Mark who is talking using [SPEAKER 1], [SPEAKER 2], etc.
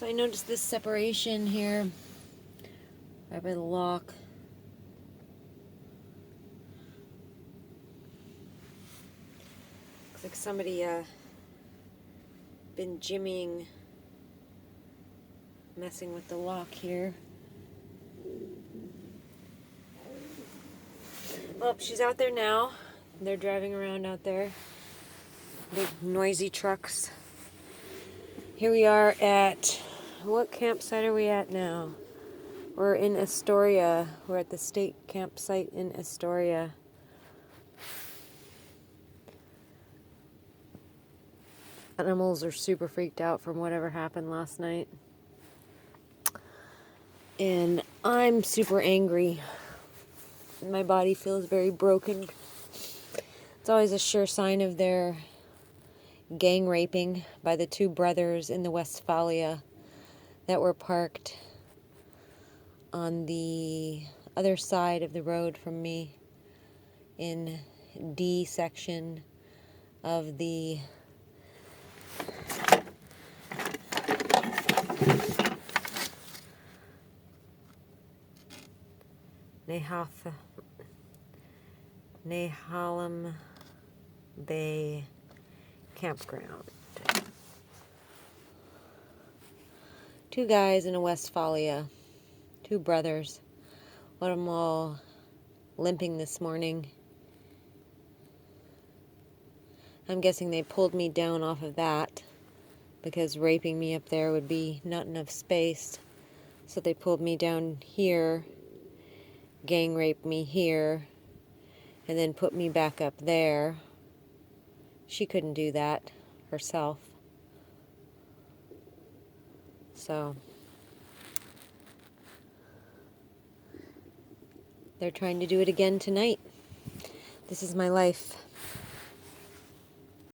[SPEAKER 1] So I noticed this separation here right by the lock. Looks like somebody been jimmying, messing with the lock here. Well, she's out there now. They're driving around out there. Big noisy trucks. Here we are at, what campsite are we at now? We're in Astoria. We're at the state campsite in Astoria. Animals are super freaked out from whatever happened last night. And I'm super angry. My body feels very broken. It's always a sure sign of their gang raping by the two brothers in the Westphalia that were parked on the other side of the road from me in D section of the Nehalem Bay campground. Two guys in a Westphalia, two brothers. One of them all limping this morning. I'm guessing they pulled me down off of that because raping me up there would be not enough space. So they pulled me down here, gang raped me here, and then put me back up there. She couldn't do that herself. So they're trying to do it again tonight. This is my life.